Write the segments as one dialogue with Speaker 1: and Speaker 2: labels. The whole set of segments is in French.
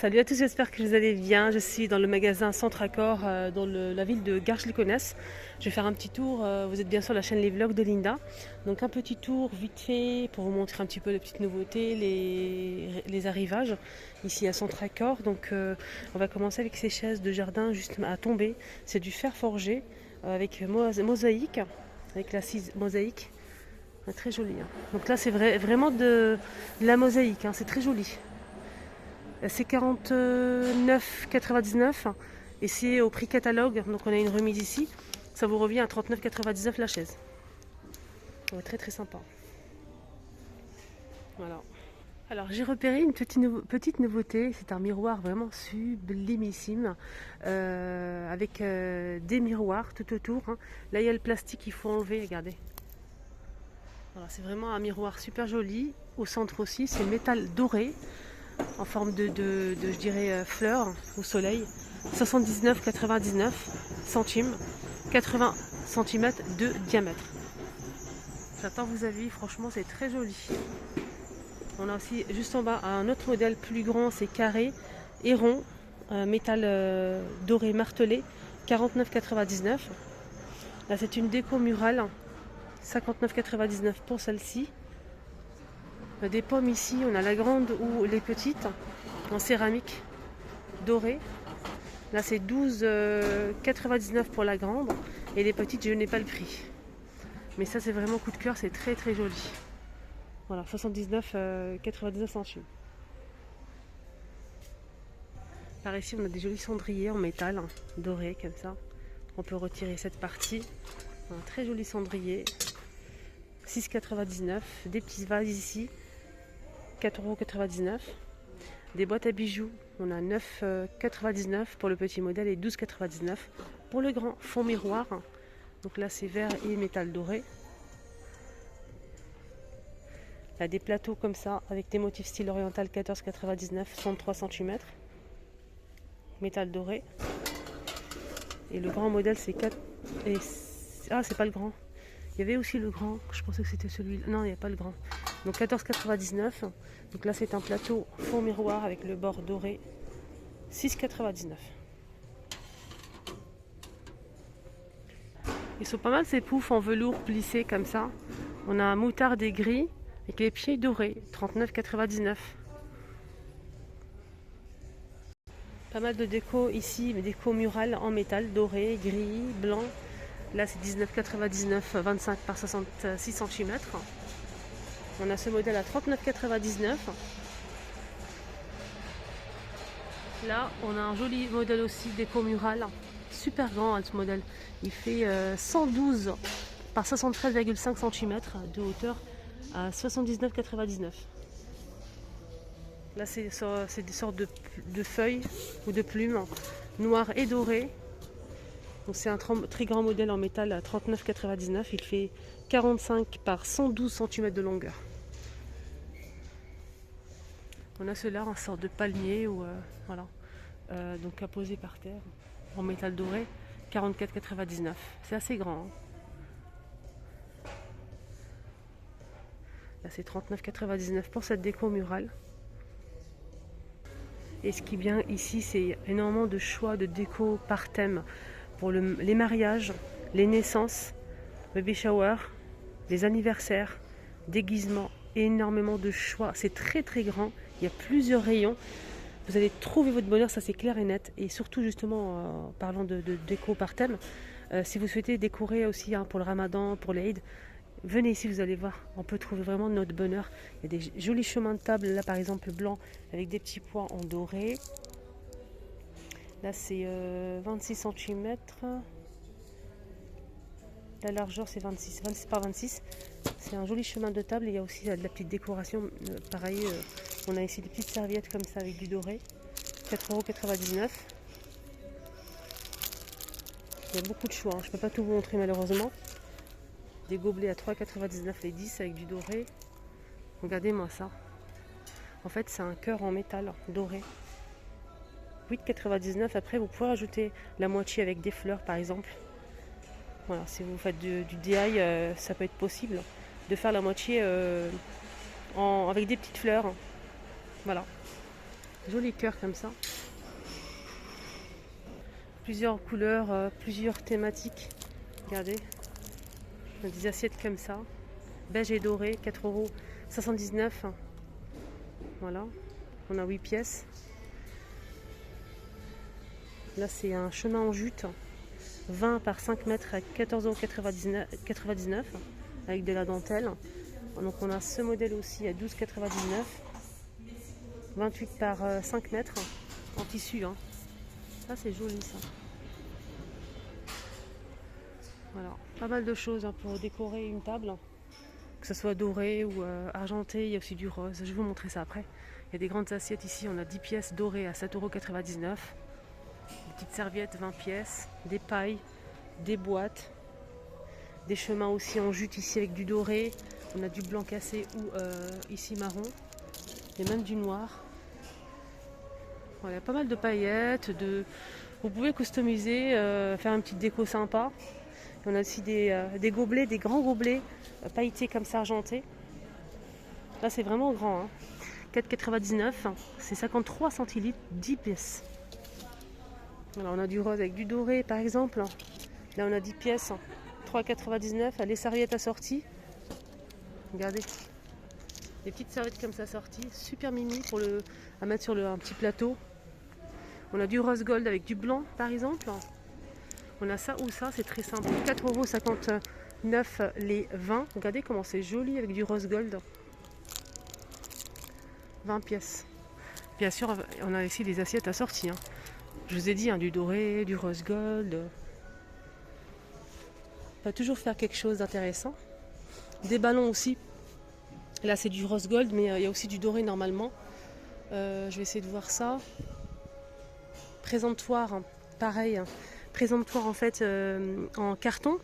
Speaker 1: Salut à tous, j'espère que vous allez bien. Je suis dans le magasin Centre Accor dans la ville de Garges-les-Gonesse. Je vais faire un petit tour. Vous êtes bien sur la chaîne Les Vlogs de Linda. Donc un petit tour vite fait pour vous montrer un petit peu les petites nouveautés, les arrivages ici à Centre Accor. Donc on va commencer avec ces chaises de jardin juste à tomber. C'est du fer forgé avec mosaïque, avec l'assise mosaïque. Très joli, hein. Donc là c'est vraiment de la mosaïque, hein. C'est très joli. C'est 49,99 et c'est au prix catalogue, donc on a une remise ici. Ça vous revient à 39,99 la chaise. Ouais, très très sympa. Voilà. Alors j'ai repéré une petite nouveauté, c'est un miroir vraiment sublimissime avec des miroirs tout autour, hein. Là il y a le plastique qu'il faut enlever, regardez. Voilà, c'est vraiment un miroir super joli. Au centre aussi, c'est métal doré en forme de je dirais, fleurs au soleil. 79,99 centimes, 80 cm de diamètre. J'attends vos avis, franchement c'est très joli. On a aussi juste en bas un autre modèle plus grand, c'est carré et rond, métal doré martelé, 49,99. Là c'est une déco murale, 59,99 pour celle-ci. Des pommes ici, on a la grande ou les petites en céramique dorée. Là c'est 12,99 pour la grande et les petites je n'ai pas le prix. Mais ça c'est vraiment coup de cœur, c'est très très joli. Voilà, 79,99 centimes. Par ici on a des jolis cendriers en métal, hein, doré comme ça. On peut retirer cette partie. Un très joli cendrier. 6,99. Des petits vases ici. 4,99 €. Des boîtes à bijoux, on a 9,99 pour le petit modèle et 12,99 pour le grand. Fond miroir, donc là c'est verre et métal doré. Là des plateaux comme ça avec des motifs style oriental, 14,99, 63 cm, métal doré. Et le grand modèle c'est 4 et ah c'est pas le grand. Il y avait aussi le grand, je pensais que c'était celui-là. Non, il n'y a pas le grand. Donc 14,99. Donc là c'est un plateau fond miroir avec le bord doré. 6,99. Ils sont pas mal ces poufs en velours plissés comme ça. On a un moutarde et gris avec les pieds dorés. 39,99. Pas mal de déco ici, mais déco murale en métal, doré, gris, blanc. Là c'est 19,99, 25 par 66 cm. On a ce modèle à 39,99. Là on a un joli modèle aussi déco murale. Super grand, hein, ce modèle. Il fait 112 par 73,5 cm de hauteur à 79,99. Là c'est des sortes de feuilles ou de plumes noires et dorées. Donc c'est un très grand modèle en métal à 39,99. Il fait 45 par 112 cm de longueur. On a ceux-là en sorte de palmier ou voilà, donc à poser par terre en métal doré, 44,99. C'est assez grand, hein. Là c'est 39,99 pour cette déco murale. Et ce qui est bien ici, c'est énormément de choix de déco par thème pour les mariages, les naissances, baby shower, les anniversaires, déguisements, énormément de choix. C'est très très grand, il y a plusieurs rayons. Vous allez trouver votre bonheur, ça c'est clair et net. Et surtout justement, parlant de déco par thème, si vous souhaitez décorer aussi, hein, pour le ramadan, pour l'Aïd, venez ici, vous allez voir, on peut trouver vraiment notre bonheur. Il y a des jolis chemins de table, là par exemple blanc, avec des petits pois en doré. Là c'est 26 cm. La largeur c'est 26 par 26. C'est un joli chemin de table. Il y a aussi de la petite décoration. Pareil, on a ici des petites serviettes comme ça avec du doré. 4,99 €. Il y a beaucoup de choix, hein. Je ne peux pas tout vous montrer malheureusement. Des gobelets à 3,99 les 10 avec du doré. Regardez-moi ça. En fait c'est un cœur en métal doré. 8,99 €. Après vous pouvez rajouter la moitié avec des fleurs par exemple. Voilà, si vous faites du DIY, ça peut être possible de faire la moitié avec des petites fleurs. Voilà. Joli cœur comme ça. Plusieurs couleurs, plusieurs thématiques. Regardez. On a des assiettes comme ça. Beige et doré, 4,79 €. Voilà. On a 8 pièces. Là, c'est un chemin en jute. 20 par 5 mètres à 14,99 € avec de la dentelle. Donc on a ce modèle aussi à 12,99 €. 28 par 5 mètres en tissu. Hein. Ça, c'est joli ça. Voilà, pas mal de choses hein, pour décorer une table, que ce soit doré ou argenté. Il y a aussi du rose, je vais vous montrer ça après. Il y a des grandes assiettes ici, on a 10 pièces dorées à 7,99 €, des petites serviettes 20 pièces, des pailles, des boîtes, des chemins aussi en jute ici avec du doré, on a du blanc cassé ou ici marron, et même du noir. Voilà, pas mal de paillettes, vous pouvez customiser, faire une petite déco sympa. On a aussi des gobelets, des grands gobelets pailletés comme ça, argentés. Là, c'est vraiment grand. Hein. 4,99 €, c'est 53 centilitres, 10 pièces. Alors, on a du rose avec du doré, par exemple. Là, on a 10 pièces, 3,99 €. Les serviettes assorties. Regardez. Des petites serviettes comme ça assorties. Super mimi à mettre sur un petit plateau. On a du rose gold avec du blanc, par exemple. On a ça ou ça, c'est très simple. 4,59 € les 20. Regardez comment c'est joli avec du rose gold. 20 pièces. Bien sûr, on a ici des assiettes assorties. Hein. Je vous ai dit, hein, du doré, du rose gold. On va toujours faire quelque chose d'intéressant. Des ballons aussi. Là, c'est du rose gold, mais il y a aussi du doré normalement. Je vais essayer de voir ça. Présentoir, hein, pareil. Hein. Présentoir en fait en carton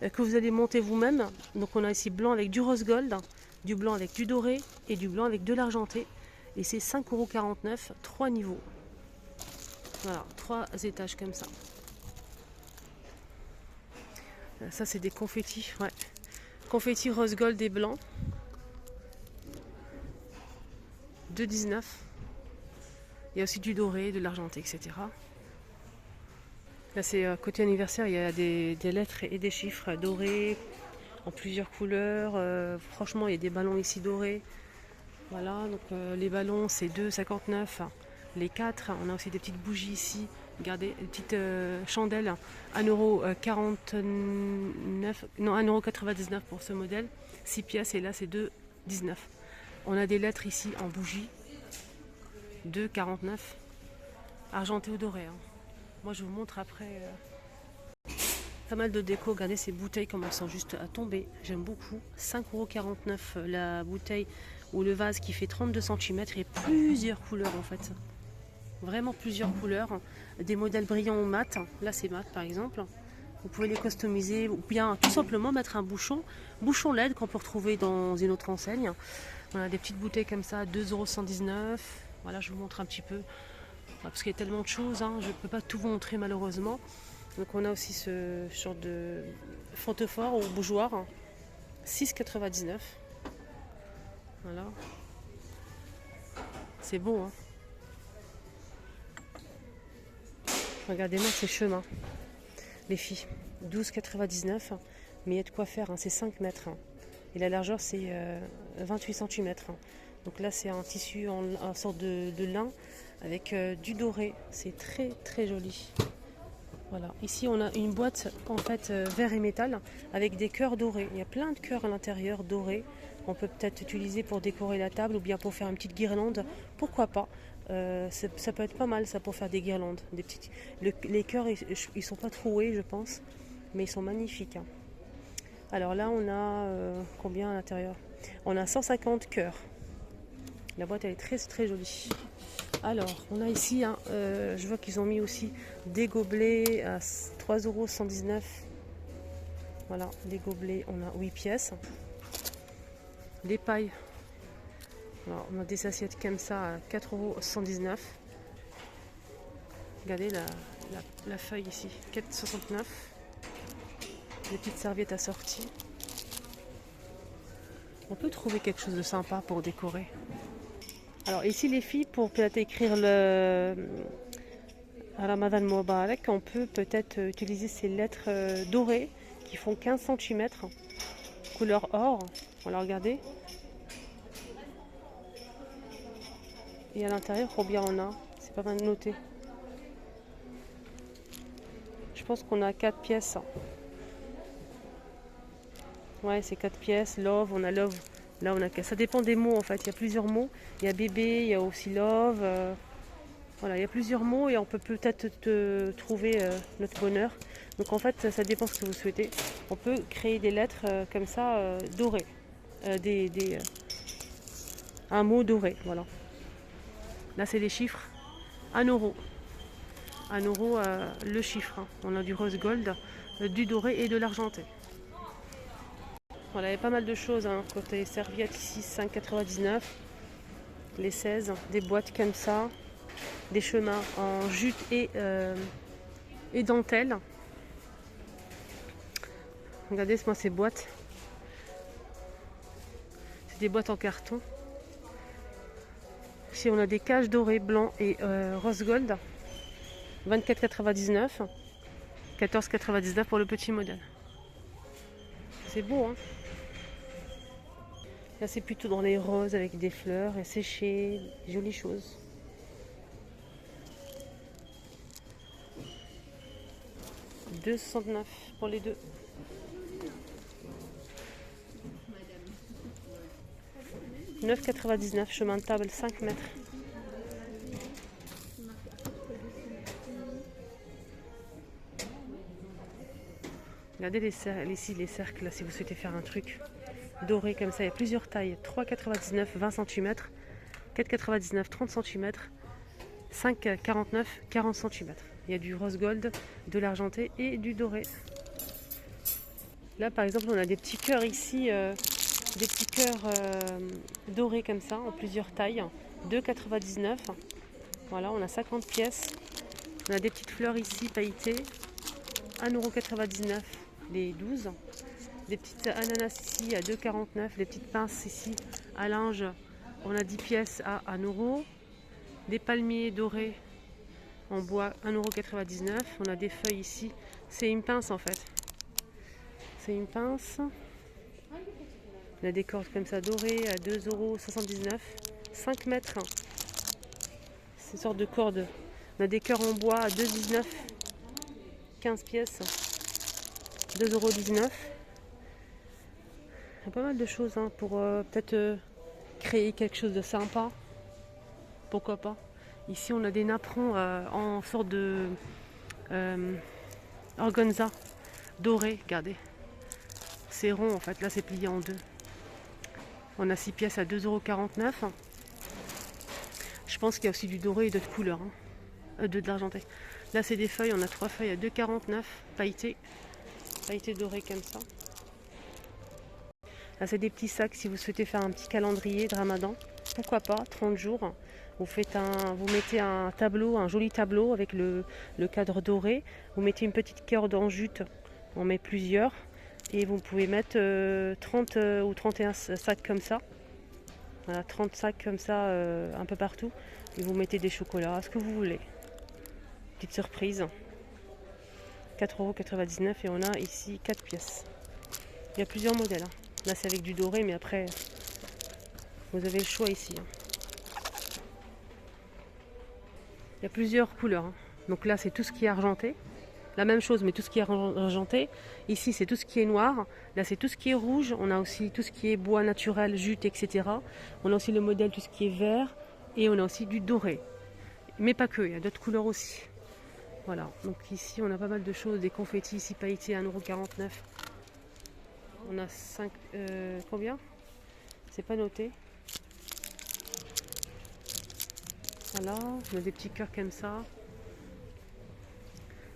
Speaker 1: que vous allez monter vous-même. Donc on a ici blanc avec du rose gold, du blanc avec du doré et du blanc avec de l'argenté. Et c'est 5,49 €, 3 niveaux. Voilà, 3 étages comme ça. Ça c'est des confettis, ouais. Confettis rose gold et blanc. 2,19 €. Il y a aussi du doré, de l'argenté, etc. Là, c'est côté anniversaire, il y a des lettres et des chiffres dorés en plusieurs couleurs. Franchement, il y a des ballons ici dorés. Voilà, donc les ballons, c'est 2,59 € les 4. On a aussi des petites bougies ici. Regardez, des petites chandelles, 1,49 €, non, 1,99 € pour ce modèle. 6 pièces et là, c'est 2,19 €. On a des lettres ici en bougie. 2,49 €. Argenté ou doré. Hein. Moi, je vous montre après. Pas mal de déco. Regardez ces bouteilles comment elles sont juste à tomber. J'aime beaucoup. 5,49 € la bouteille ou le vase qui fait 32 cm et plusieurs couleurs en fait. Vraiment plusieurs couleurs. Des modèles brillants ou mat. Là, c'est mat par exemple. Vous pouvez les customiser ou bien tout simplement mettre un bouchon LED qu'on peut retrouver dans une autre enseigne. On a des petites bouteilles comme ça, 2,119 €. Voilà, je vous montre un petit peu. Parce qu'il y a tellement de choses, hein, je ne peux pas tout vous montrer malheureusement. Donc on a aussi ce genre de fantôfort ou bougeoir, 6,99 €. Voilà. C'est beau, hein. Regardez-moi ces chemins, les filles. 12,99 €, mais il y a de quoi faire, hein, c'est 5 mètres. Hein. Et la largeur, c'est 28 cm. Hein. Donc là, c'est un tissu en sorte de lin avec du doré. C'est très très joli. Voilà. Ici, on a une boîte en fait verre et métal avec des cœurs dorés. Il y a plein de cœurs à l'intérieur dorés. On peut peut-être utiliser pour décorer la table ou bien pour faire une petite guirlande. Pourquoi pas? Ça peut être pas mal ça pour faire des guirlandes. Les cœurs, ils sont pas troués, je pense, mais ils sont magnifiques. Hein. Alors là, on a combien à l'intérieur? On a 150 cœurs. La boîte, elle est très très jolie. Alors, on a ici, hein, je vois qu'ils ont mis aussi des gobelets à 3,119 €. Voilà, les gobelets, on a 8 pièces. Les pailles, alors, on a des assiettes comme ça à 4,119 €. Regardez la feuille ici, 4,69 €. Des petites serviettes assorties. On peut trouver quelque chose de sympa pour décorer. Alors ici les filles, pour peut-être écrire le Ramadan Mubarak, on peut peut-être utiliser ces lettres dorées qui font 15 cm, couleur or. On va regarder. Et à l'intérieur, combien on a? C'est pas mal noté. Je pense qu'on a 4 pièces. Ouais, c'est 4 pièces. Love, on a love. Là, on a. Ça dépend des mots en fait. Il y a plusieurs mots. Il y a bébé, il y a aussi love. Voilà, il y a plusieurs mots et on peut peut-être trouver notre bonheur. Donc en fait, ça dépend ce que vous souhaitez. On peut créer des lettres comme ça, dorées. Un mot doré, voilà. Là, c'est les chiffres. 1 euro. 1 euro, le chiffre. Hein. On a du rose gold, du doré et de l'argenté. Voilà, il y a pas mal de choses. Hein. Côté serviettes ici, 5,99. Les 16, des boîtes comme ça. Des chemins en jute et dentelle. Regardez moi ces boîtes. C'est des boîtes en carton. Ici on a des cages dorées, blanc et rose gold. 24,99. 14,99 pour le petit modèle. C'est beau hein. Là c'est plutôt dans les roses avec des fleurs et séché, jolies choses. « 2,69 pour les deux. « 9,99 chemin de table 5 mètres. Regardez ici les cercles, là, si vous souhaitez faire un truc doré comme ça. Il y a plusieurs tailles. 3,99 20 cm, 4,99 30 cm, 5,49 40 cm. Il y a du rose gold, de l'argenté et du doré. Là par exemple on a des petits cœurs ici, des petits cœurs dorés comme ça en plusieurs tailles. 2,99. Voilà, on a 50 pièces. On a des petites fleurs ici pailletées. 1,99 € les 12. Des petites ananas ici à 2,49 €. Les petites pinces ici à linge, on a 10 pièces à 1 €. Des palmiers dorés en bois 1,99 €. On a des feuilles ici. C'est une pince en fait. C'est une pince. On a des cordes comme ça dorées à 2,79 €. 5 mètres. Ces sortes de cordes. On a des cœurs en bois à 2,19 €. 15 pièces. 2,19 €. Il y a pas mal de choses hein, pour peut-être créer quelque chose de sympa. Pourquoi pas. Ici on a des napperons en sorte de organza doré. Regardez. C'est rond en fait. Là c'est plié en deux. On a 6 pièces à 2,49 €. Je pense qu'il y a aussi du doré et d'autres couleurs. Hein. De l'argenté. Là c'est des feuilles. On a 3 feuilles à 2,49 €. Pailletées. Pailletées dorées comme ça. Là c'est des petits sacs si vous souhaitez faire un petit calendrier de Ramadan. Pourquoi pas, 30 jours. Vous mettez un tableau, un joli tableau avec le cadre doré. Vous mettez une petite corde en jute. On met plusieurs. Et vous pouvez mettre 30 ou 31 sacs comme ça. Voilà, 30 sacs comme ça un peu partout. Et vous mettez des chocolats, ce que vous voulez. Petite surprise. 4,99 € et on a ici 4 pièces. Il y a plusieurs modèles. Hein. Là c'est avec du doré, mais après vous avez le choix ici. Hein. Il y a plusieurs couleurs. Hein. Donc là c'est tout ce qui est argenté. La même chose, mais tout ce qui est argenté. Ici c'est tout ce qui est noir. Là c'est tout ce qui est rouge. On a aussi tout ce qui est bois naturel, jute, etc. On a aussi le modèle, tout ce qui est vert. Et on a aussi du doré. Mais pas que, il y a d'autres couleurs aussi. Voilà, donc ici on a pas mal de choses. Des confettis ici pailletés à 1,49 €. On a 5... combien? C'est pas noté. Voilà, on a des petits cœurs comme ça.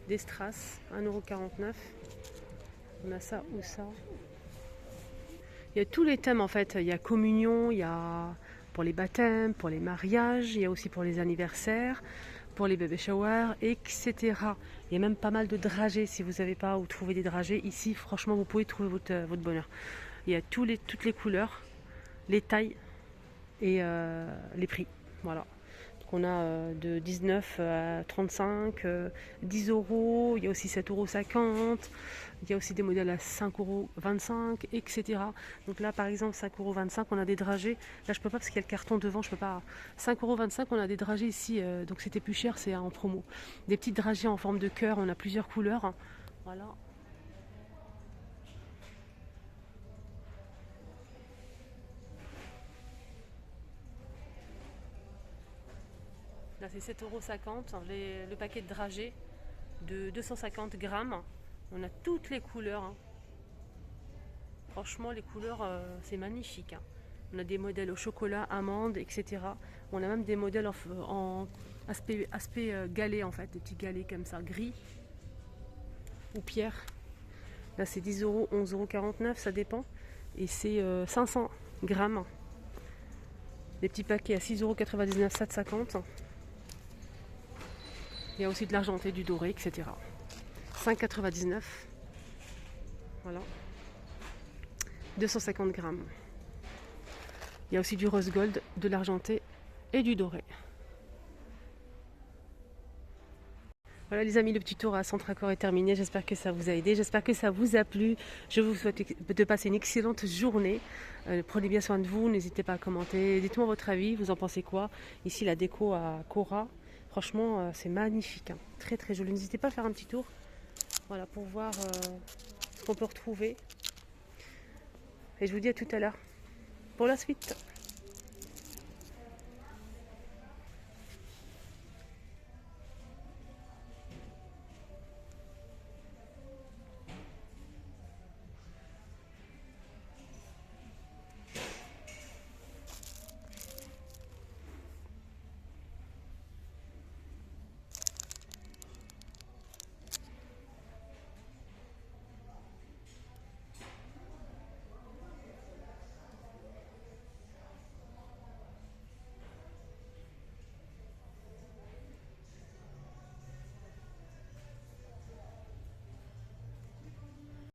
Speaker 1: Des strass, 1,49 €. On a ça ou ça. Il y a tous les thèmes en fait. Il y a communion, il y a pour les baptêmes, pour les mariages, il y a aussi pour les anniversaires, pour les baby showers, etc. Il y a même pas mal de dragées si vous n'avez pas où trouver des dragées. Ici, franchement, vous pouvez trouver votre bonheur. Il y a toutes les couleurs, les tailles et les prix. Voilà. Donc on a de 19 à 35, 10 euros, il y a aussi 7,50 €, il y a aussi des modèles à 5,25 €, etc. Donc là par exemple 5,25 €, on a des dragées. Là je peux pas parce qu'il y a le carton devant, je peux pas. 5,25 €, on a des dragées ici, donc c'était plus cher, c'est en promo. Des petites dragées en forme de cœur, on a plusieurs couleurs. Voilà. Là c'est 7,50 € le paquet de dragées de 250 grammes. On a toutes les couleurs, hein. Franchement, les couleurs, c'est magnifique, hein. On a des modèles au chocolat, amande, etc. On a même des modèles en aspect galet, en fait, des petits galets comme ça, gris ou pierre. Là, c'est 10 euros, 11,49 €, ça dépend. Et c'est 500 grammes. Des petits paquets à 6,99 €, 7,50 €. Il y a aussi de l'argenté, du doré, etc. 5,99 €. Voilà. 250 grammes. Il y a aussi du rose gold, de l'argenté et du doré. Voilà les amis, le petit tour à Centracor est terminé. J'espère que ça vous a aidé, j'espère que ça vous a plu. Je vous souhaite de passer une excellente journée. Prenez bien soin de vous, n'hésitez pas à commenter. Dites-moi votre avis, vous en pensez quoi? Ici la déco à Cora, franchement c'est magnifique, hein. Très très joli. N'hésitez pas à faire un petit tour, voilà, pour voir ce qu'on peut retrouver. Et je vous dis à tout à l'heure pour la suite.